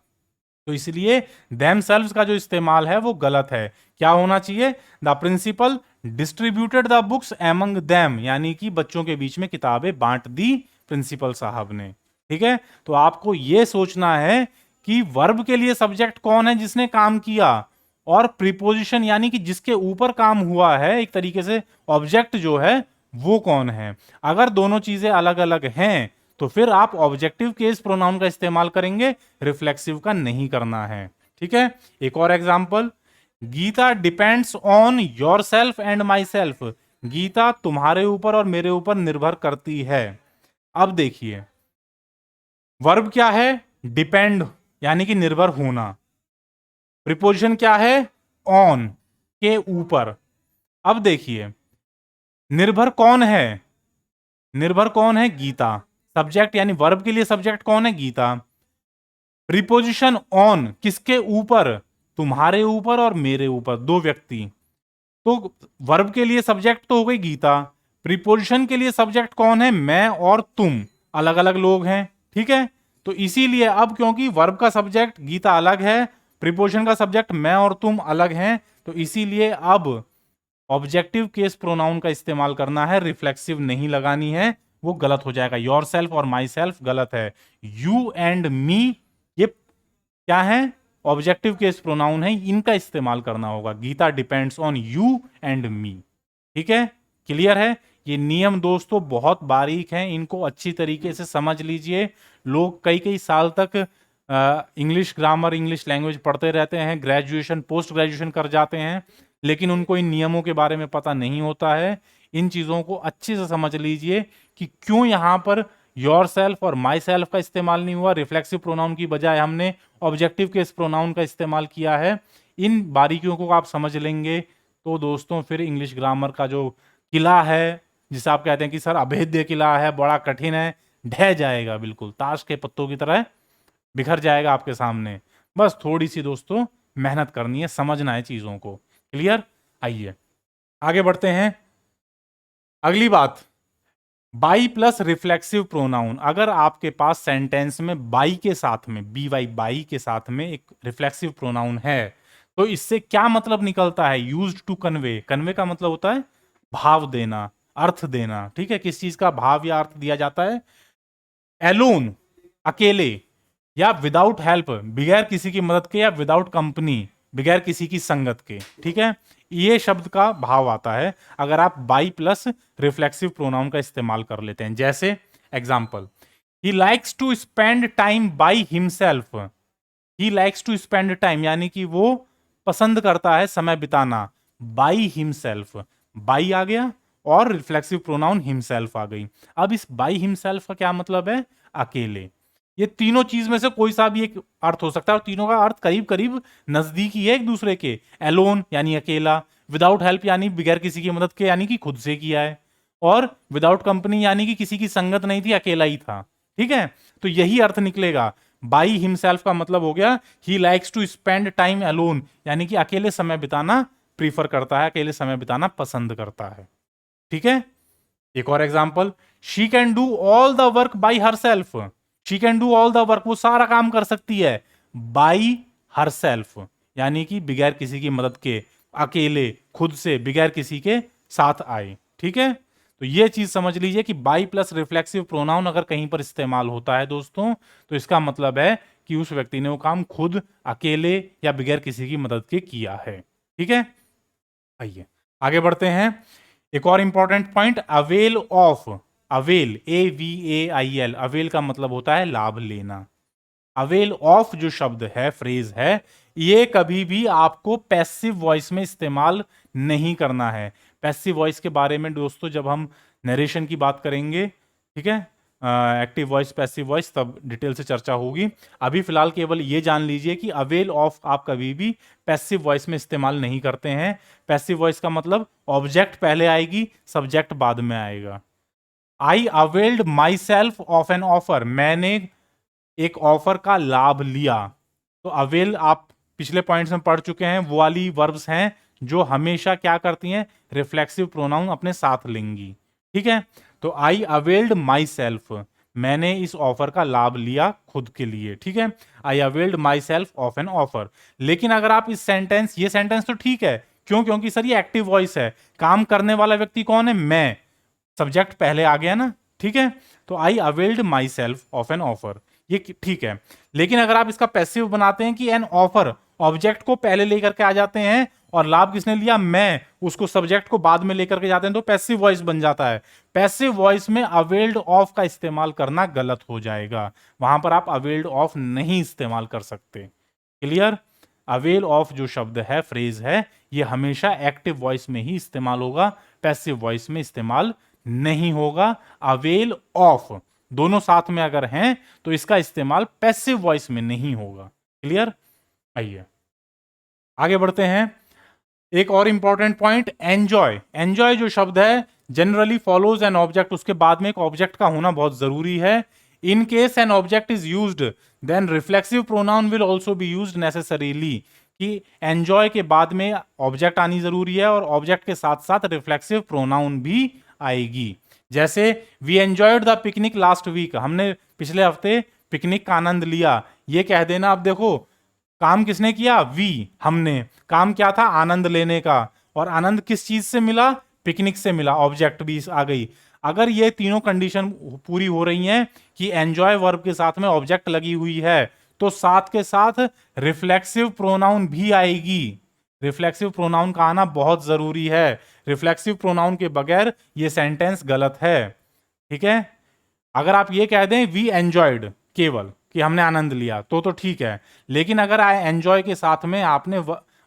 A: तो इसलिए देमसेल्व्स का जो इस्तेमाल है वो गलत है। क्या होना चाहिए, the principal distributed the books among them, यानी कि बच्चों के बीच में किताबें बांट दी प्रिंसिपल साहब ने, ठीक है। तो आपको यह सोचना है कि वर्ब के लिए सब्जेक्ट कौन है जिसने काम किया, और प्रीपोजिशन यानी कि जिसके ऊपर काम हुआ है, एक तरीके से ऑब्जेक्ट जो है वो कौन है। अगर दोनों चीजें अलग अलग हैं तो फिर आप ऑब्जेक्टिव केस प्रोनाउन का इस्तेमाल करेंगे, रिफ्लेक्सिव का नहीं करना है, ठीक है। एक और example, Gita depends on yourself and myself, Gita तुम्हारे ऊपर और मेरे ऊपर निर्भर करती है। अब देखिए, वर्ब क्या है, डिपेंड, यानी कि निर्भर होना, प्रीपोजिशन क्या है, ऑन, के ऊपर। अब देखिए, निर्भर कौन है, निर्भर कौन है, गीता, सब्जेक्ट यानी वर्ब के लिए सब्जेक्ट कौन है, गीता। प्रीपोजिशन ऑन, किसके ऊपर, तुम्हारे ऊपर और मेरे ऊपर, दो व्यक्ति। तो वर्ब के लिए सब्जेक्ट तो हो गई गीता, प्रीपोजिशन के लिए सब्जेक्ट कौन है, मैं और तुम, अलग अलग लोग हैं, ठीक है। तो इसीलिए अब क्योंकि वर्ब का सब्जेक्ट गीता अलग है, प्रीपोजिशन का सब्जेक्ट मैं और तुम अलग हैं, तो इसीलिए अब ऑब्जेक्टिव केस प्रोनाउन का इस्तेमाल करना है, रिफ्लेक्सिव नहीं लगानी है, वो गलत हो जाएगा। योर सेल्फ और माई सेल्फ गलत है, यू एंड मी ये क्या है, ऑब्जेक्टिव केस प्रोनाउन है, इनका इस्तेमाल करना होगा। Gita depends on you and me, ठीक है, क्लियर है। ये नियम दोस्तों बहुत बारीक हैं, इनको अच्छी तरीके से समझ लीजिए। लोग कई कई साल तक इंग्लिश ग्रामर, इंग्लिश लैंग्वेज पढ़ते रहते हैं, ग्रेजुएशन पोस्ट ग्रेजुएशन कर जाते हैं, लेकिन उनको इन नियमों के बारे में पता नहीं होता है। इन चीज़ों को अच्छे से समझ लीजिए कि क्यों यहाँ पर योर सेल्फ और माई सेल्फ का इस्तेमाल नहीं हुआ, रिफ्लेक्सिव प्रोनाउन की बजाय हमने ऑब्जेक्टिव केस प्रोनाउन का इस्तेमाल किया है। इन बारीकियों को आप समझ लेंगे तो दोस्तों फिर इंग्लिश ग्रामर का जो किला है, जिसे आप कहते हैं कि सर अभेद्य किला है, बड़ा कठिन है, ढह जाएगा, बिल्कुल ताश के पत्तों की तरह बिखर जाएगा आपके सामने। बस थोड़ी सी दोस्तों मेहनत करनी है, समझना है चीज़ों को, क्लियर। आइए आगे बढ़ते हैं। अगली बात, बाई प्लस रिफ्लेक्सिव प्रोनाउन। अगर आपके पास सेंटेंस में बाई के साथ में, बी वाई, बाई के साथ में एक रिफ्लेक्सिव प्रोनाउन है, तो इससे क्या मतलब निकलता है, यूज्ड टू कन्वे, कन्वे का मतलब होता है भाव देना, अर्थ देना, ठीक है, किस चीज का भाव या अर्थ दिया जाता है, एलोन, अकेले, या विदाउट हेल्प, बगैर किसी की मदद के, या विदाउट कंपनी, बगैर किसी की संगत के, ठीक है, ये शब्द का भाव आता है अगर आप बाई प्लस रिफ्लेक्सिव प्रोनाउन का इस्तेमाल कर लेते हैं। जैसे example, he likes to spend time by himself, he likes to spend time यानी कि वो पसंद करता है समय बिताना, बाई हिमसेल्फ, बाई आ गया और रिफ्लेक्सिव प्रोनाउन हिमसेल्फ आ गई। अब इस बाई हिमसेल्फ का क्या मतलब है, अकेले। ये तीनों चीज में से कोई सा भी एक अर्थ हो सकता है, और तीनों का अर्थ करीब करीब नजदीकी है एक दूसरे के। एलोन यानी अकेला, विदाउट हेल्प यानी बगैर किसी की मदद के, यानी कि खुद से किया है। और विदाउट कंपनी यानी कि किसी की संगत नहीं थी, अकेला ही था। ठीक है, तो यही अर्थ निकलेगा। बाई हिमसेल्फ का मतलब हो गया he likes to spend time alone, यानी कि अकेले समय बिताना प्रीफर करता है, अकेले समय बिताना पसंद करता है। ठीक है, एक और example, she can do all the work by her self. She can do all the work, वो सारा काम कर सकती है, बाई हर सेल्फ यानी कि बगैर किसी की मदद के, अकेले, खुद से, बगैर किसी के साथ आए। ठीक है, तो ये चीज समझ लीजिए कि बाई प्लस रिफ्लेक्सिव प्रोनाउन अगर कहीं पर इस्तेमाल होता है दोस्तों, तो इसका मतलब है कि उस व्यक्ति ने वो काम खुद, अकेले या बगैर किसी की मदद के किया है। ठीक है, आइए आगे बढ़ते हैं। एक और important point, avail of. Avail, AVAIL, avail का मतलब होता है लाभ लेना। अवेल ऑफ जो शब्द है, फ्रेज है, ये कभी भी आपको पैसिव वॉइस में इस्तेमाल नहीं करना है। पैसिव वॉइस के बारे में दोस्तों जब हम नरेशन की बात करेंगे, ठीक है, एक्टिव वॉइस, पैसिव वॉइस, तब डिटेल से चर्चा होगी। अभी फिलहाल केवल ये जान लीजिए कि अवेल ऑफ आप कभी भी पैसिव वॉइस में इस्तेमाल नहीं करते हैं। पैसिव वॉइस का मतलब ऑब्जेक्ट पहले आएगी, सब्जेक्ट बाद में आएगा। I availed myself of an offer, मैंने एक ऑफर का लाभ लिया। तो अवेल आप पिछले पॉइंट्स में पढ़ चुके हैं, वो वाली वर्ब्स हैं जो हमेशा क्या करती हैं, रिफ्लेक्सिव प्रोनाउन अपने साथ लेंगी। ठीक है, तो आई अवेल्ड माई सेल्फ, मैंने इस ऑफर का लाभ लिया खुद के लिए। ठीक है, I availed myself of an offer. लेकिन अगर आप इस सेंटेंस, ये सेंटेंस तो ठीक है, क्यों, क्योंकि सर ये एक्टिव वॉइस है, काम करने वाला व्यक्ति कौन है, मैं, सब्जेक्ट पहले आ गया ना। ठीक है, तो I availed myself of an offer, ये ठीक है। लेकिन अगर आप इसका पैसिव बनाते हैं कि एन ऑफर, ऑब्जेक्ट को पहले लेकर के आ जाते हैं और लाभ किसने लिया, मैं, उसको सब्जेक्ट को बाद में लेकर के जाते हैं, तो पैसिव वॉइस बन जाता है। पैसिव वॉइस में अवेल्ड ऑफ का इस्तेमाल करना गलत हो जाएगा, वहां पर आप अवेल्ड ऑफ नहीं इस्तेमाल कर सकते। क्लियर, अवेल ऑफ जो शब्द है, फ्रेज है, ये हमेशा एक्टिव वॉइस में ही इस्तेमाल होगा, पैसिव वॉइस में इस्तेमाल नहीं होगा। अवेल ऑफ दोनों साथ में अगर हैं तो इसका इस्तेमाल पैसिव वॉइस में नहीं होगा। क्लियर, आइए आगे बढ़ते हैं। एक और इंपॉर्टेंट पॉइंट, एंजॉय। एंजॉय जो शब्द है जनरली फॉलोज एन ऑब्जेक्ट, उसके बाद में एक ऑब्जेक्ट का होना बहुत जरूरी है। In case an object is used then reflexive pronoun will also be used necessarily, कि एंजॉय के बाद में ऑब्जेक्ट आनी जरूरी है और ऑब्जेक्ट के साथ साथ रिफ्लेक्सिव प्रोनाउन भी आएगी। जैसे we enjoyed the picnic last week, हमने पिछले हफ्ते पिकनिक का आनंद लिया, ये कह देना। अब देखो काम किसने किया, वी, हमने, काम क्या था, आनंद लेने का, और आनंद किस चीज से मिला, पिकनिक से मिला, ऑब्जेक्ट भी आ गई। अगर ये तीनों कंडीशन पूरी हो रही हैं कि एंजॉय वर्ब के साथ में ऑब्जेक्ट लगी हुई है, तो साथ के साथ रिफ्लेक्सिव प्रोनाउन भी आएगी। रिफ्लेक्सिव प्रोनाउन का आना बहुत जरूरी है, रिफ्लेक्सिव प्रोनाउन के बगैर ये सेंटेंस गलत है। ठीक है, अगर आप ये कह दें वी एंजॉयड केवल कि हमने आनंद लिया तो ठीक है, लेकिन अगर आई एंजॉय के साथ में आपने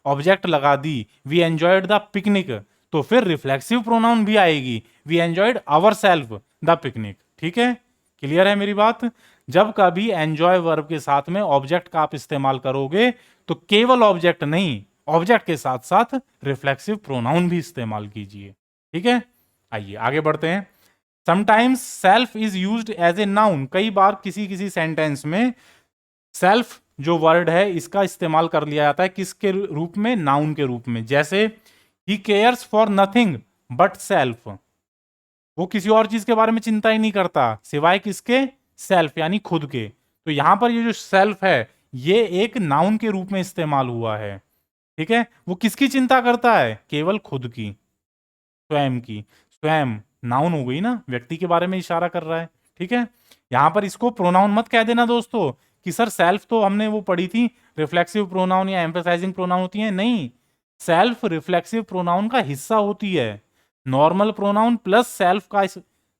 A: ऑब्जेक्ट लगा दी, वी एंजॉयड द पिकनिक, तो फिर रिफ्लेक्सिव प्रोनाउन भी आएगी, we enjoyed ourself the picnic. ठीक है, क्लियर है मेरी बात। जब कभी एंजॉय वर्ब के साथ में ऑब्जेक्ट का आप इस्तेमाल करोगे तो केवल ऑब्जेक्ट नहीं, ऑब्जेक्ट के साथ साथ रिफ्लेक्सिव प्रोनाउन भी इस्तेमाल कीजिए। ठीक है, आइए आगे बढ़ते हैं। Sometimes self is used as a noun, कई बार किसी किसी सेंटेंस में सेल्फ जो वर्ड है इसका इस्तेमाल कर लिया जाता है, किसके रूप में, नाउन के रूप में। जैसे he cares for nothing but self, वो किसी और चीज के बारे में चिंता ही नहीं करता सिवाय किसके, सेल्फ यानी खुद के। तो यहां पर ये जो सेल्फ है ये एक नाउन के रूप में इस्तेमाल हुआ है। ठीक है, वो किसकी चिंता करता है, केवल खुद की, स्वयं की। स्वयं नाउन हो गई ना, व्यक्ति के बारे में इशारा कर रहा है। ठीक है, यहां पर इसको प्रोनाउन मत कह देना दोस्तों कि सर सेल्फ तो हमने वो पढ़ी थी, रिफ्लेक्सिव प्रोनाउन या एम्फेसाइजिंग प्रोनाउन होती है, नहीं, सेल्फ रिफ्लेक्सिव प्रोनाउन का हिस्सा होती है। नॉर्मल प्रोनाउन प्लस सेल्फ का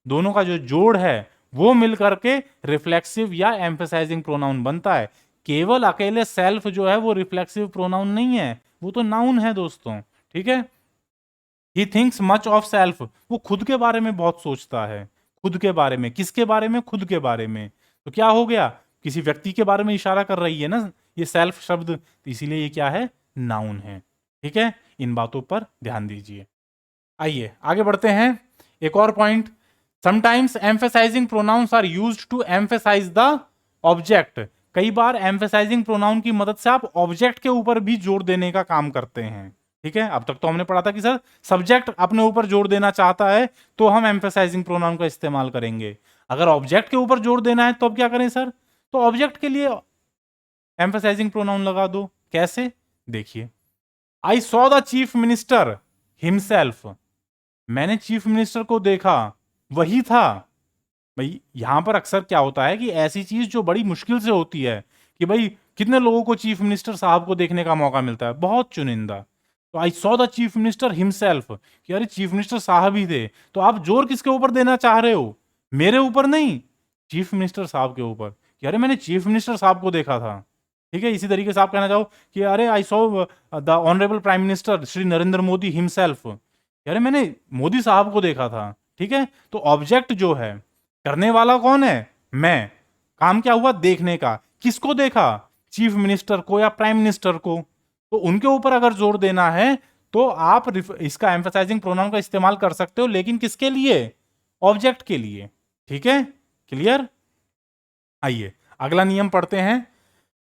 A: दोनों का जो जोड़ है वो मिलकर के रिफ्लेक्सिव या एम्फेसाइजिंग प्रोनाउन बनता है। केवल अकेले सेल्फ जो है वो रिफ्लेक्सिव प्रोनाउन नहीं है, वो तो नाउन है दोस्तों। ठीक है, he thinks much of self, वो खुद के बारे में बहुत सोचता है, खुद के बारे में, किसके बारे में, खुद के बारे में। तो क्या हो गया, किसी व्यक्ति के बारे में इशारा कर रही है ना ये सेल्फ शब्द, तो इसीलिए ये क्या है, नाउन है। ठीक है, इन बातों पर ध्यान दीजिए। आइए आगे बढ़ते हैं। एक और point, sometimes emphasising pronouns are used to emphasise the object. कई बार एम्फेसाइजिंग प्रोनाउन की मदद से आप ऑब्जेक्ट के ऊपर भी जोर देने का काम करते हैं। ठीक है, अब तक तो हमने पढ़ा था कि सर सब्जेक्ट अपने ऊपर जोर देना चाहता है तो हम एम्फेसाइजिंग प्रोनाउन का इस्तेमाल करेंगे, अगर ऑब्जेक्ट के ऊपर जोर देना है तो अब क्या करें सर, तो ऑब्जेक्ट के लिए एम्फेसाइजिंग प्रोनाउन लगा दो। कैसे, देखिए, I saw the chief minister himself. मैंने चीफ मिनिस्टर को देखा, वही था। भाई यहां पर अक्सर क्या होता है कि ऐसी चीज जो बड़ी मुश्किल से होती है, कि भाई कितने लोगों को चीफ मिनिस्टर साहब को देखने का मौका मिलता है, बहुत चुनिंदा। तो I saw the chief minister himself, कि अरे चीफ मिनिस्टर साहब ही थे, तो आप जोर किसके ऊपर देना चाह रहे हो, मेरे ऊपर नहीं, चीफ मिनिस्टर साहब के ऊपर, कि अरे मैंने चीफ मिनिस्टर साहब को देखा था। ठीक है, इसी तरीके से आप कहना चाहो कि अरे I saw the honourable prime minister Shri Narendra Modi himself, अरे मैंने मोदी साहब को देखा था। ठीक है, तो ऑब्जेक्ट जो है, करने वाला कौन है, मैं, काम क्या हुआ, देखने का, किसको देखा, चीफ मिनिस्टर को या प्राइम मिनिस्टर को, तो उनके ऊपर अगर जोर देना है तो आप इसका एम्फसाइजिंग प्रोनाउन का इस्तेमाल कर सकते हो, लेकिन किसके लिए, ऑब्जेक्ट के लिए। ठीक है, क्लियर। आइए अगला नियम पढ़ते हैं।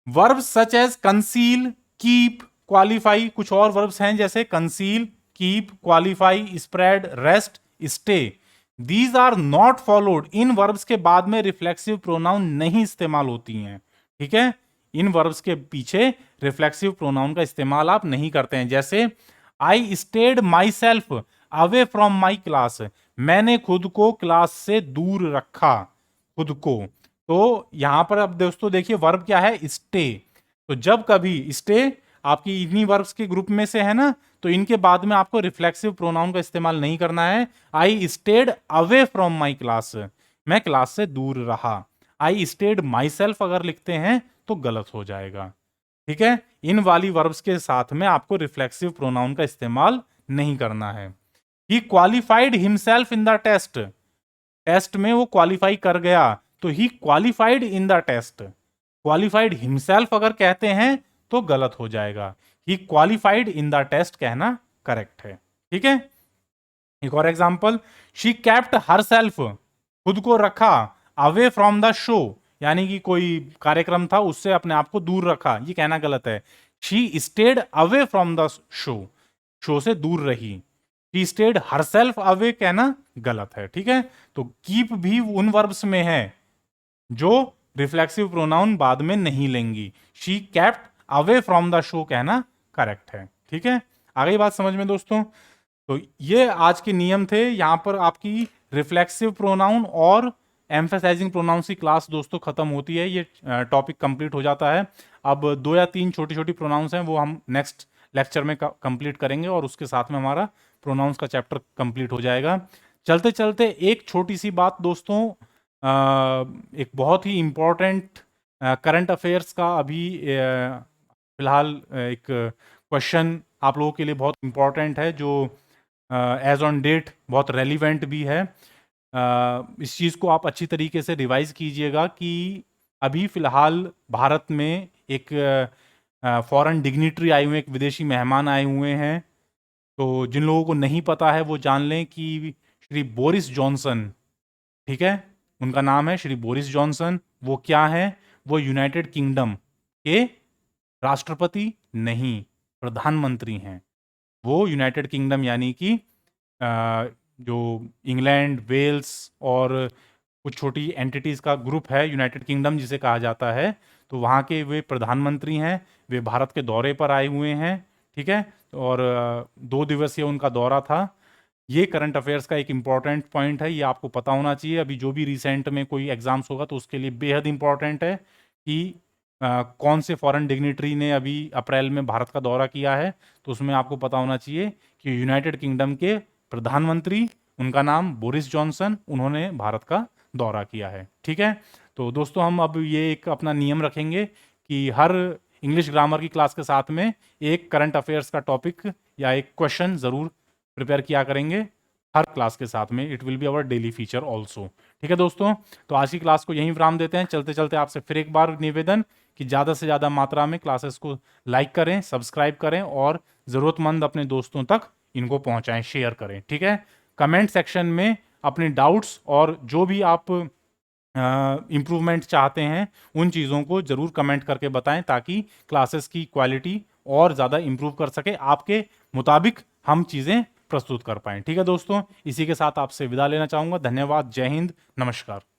A: Verb such as conceal, keep, qualify, कुछ और वर्ब्स हैं जैसे conceal, keep, qualify, spread, rest, stay, these are not followed. इन वर्ब्स के बाद में रिफ्लेक्सिव प्रोनाउन नहीं इस्तेमाल होती हैं। ठीक है, इन वर्ब्स के पीछे रिफ्लेक्सिव प्रोनाउन का इस्तेमाल आप नहीं करते हैं। जैसे I stayed my self away from my class, मैंने खुद को क्लास से दूर रखा, खुद को। तो यहां पर अब दोस्तों देखिए वर्ब क्या है, स्टे। तो जब कभी स्टे आपकी इन्हीं वर्ब्स के ग्रुप में से है ना, तो इनके बाद में आपको रिफ्लेक्सिव प्रोनाउन का इस्तेमाल नहीं करना है। I stayed away from my class, मैं क्लास से दूर रहा। आई स्टेड माई सेल्फ अगर लिखते हैं तो गलत हो जाएगा। ठीक है, इन वाली वर्ब्स के साथ में आपको रिफ्लेक्सिव प्रोनाउन का इस्तेमाल नहीं करना है। He qualified himself in the test, test में वो क्वालिफाई कर गया, तो he qualified in the test. Qualified himself अगर कहते हैं तो गलत हो जाएगा, he qualified in the test कहना करेक्ट है। ठीक है, एक और example, she kept herself, खुद को रखा, अवे फ्रॉम द शो, यानी कि कोई कार्यक्रम था उससे अपने आप को दूर रखा, ये कहना गलत है। She stayed away from the show, show से दूर रही। She stayed herself away कहना गलत है। ठीक है, तो कीप भी उन वर्ब्स में है जो रिफ्लेक्सिव प्रोनाउन बाद में नहीं लेंगी। She kept away from the show कहना करेक्ट है। ठीक है, आ गई बात समझ में दोस्तों। तो ये आज के नियम थे। यहां पर आपकी रिफ्लेक्सिव प्रोनाउन और एम्फेसाइजिंग प्रोनाउंस की क्लास दोस्तों खत्म होती है, ये टॉपिक कंप्लीट हो जाता है। अब 2 या 3 छोटी छोटी प्रोनाउंस हैं वो हम नेक्स्ट लेक्चर में कंप्लीट करेंगे, और उसके साथ में हमारा प्रोनाउंस का चैप्टर कंप्लीट हो जाएगा। चलते चलते एक छोटी सी बात दोस्तों, एक बहुत ही इम्पोर्टेंट करंट अफेयर्स का अभी फिलहाल एक क्वेश्चन आप लोगों के लिए बहुत इम्पोर्टेंट है, जो एज ऑन डेट बहुत रेलिवेंट भी है। इस चीज़ को आप अच्छी तरीके से रिवाइज कीजिएगा कि अभी फ़िलहाल भारत में एक फॉरेन डिग्निटरी आए हुए हैं, एक विदेशी मेहमान आए हुए हैं। तो जिन लोगों को नहीं पता है वो जान लें कि श्री बोरिस जॉनसन, ठीक है, उनका नाम है श्री बोरिस जॉनसन। वो क्या है, वो यूनाइटेड किंगडम के राष्ट्रपति नहीं, प्रधानमंत्री हैं। वो यूनाइटेड किंगडम यानी कि जो इंग्लैंड, वेल्स और कुछ छोटी एंटिटीज़ का ग्रुप है यूनाइटेड किंगडम जिसे कहा जाता है, तो वहाँ के वे प्रधानमंत्री हैं। वे भारत के दौरे पर आए हुए हैं। ठीक है, और 2 दिवसीय उनका दौरा था। ये करंट अफेयर्स का एक इम्पॉर्टेंट पॉइंट है, ये आपको पता होना चाहिए। अभी जो भी रिसेंट में कोई एग्जाम्स होगा तो उसके लिए बेहद इंपॉर्टेंट है कि कौन से फॉरेन डिग्निटरी ने अभी अप्रैल में भारत का दौरा किया है। तो उसमें आपको पता होना चाहिए कि यूनाइटेड किंगडम के प्रधानमंत्री, उनका नाम बोरिस जॉनसन, उन्होंने भारत का दौरा किया है। ठीक है, तो दोस्तों हम अब ये एक अपना नियम रखेंगे कि हर इंग्लिश ग्रामर की क्लास के साथ में एक करंट अफेयर्स का टॉपिक या एक क्वेश्चन ज़रूर प्रिपेयर किया करेंगे हर क्लास के साथ में। It will be our daily feature also. ठीक है दोस्तों, तो आज की क्लास को यहीं विराम देते हैं। चलते चलते आपसे फिर एक बार निवेदन कि ज़्यादा से ज़्यादा मात्रा में क्लासेस को लाइक करें, सब्सक्राइब करें और ज़रूरतमंद अपने दोस्तों तक इनको पहुंचाएं, शेयर करें। ठीक है, कमेंट सेक्शन में अपने डाउट्स और जो भी आप इम्प्रूवमेंट चाहते हैं उन चीज़ों को ज़रूर कमेंट करके बताएं, ताकि क्लासेस की क्वालिटी और ज़्यादा इम्प्रूव कर सके, आपके मुताबिक हम चीज़ें प्रस्तुत कर पाएं। ठीक है दोस्तों, इसी के साथ आपसे विदा लेना चाहूँगा। धन्यवाद, जय हिंद, नमस्कार।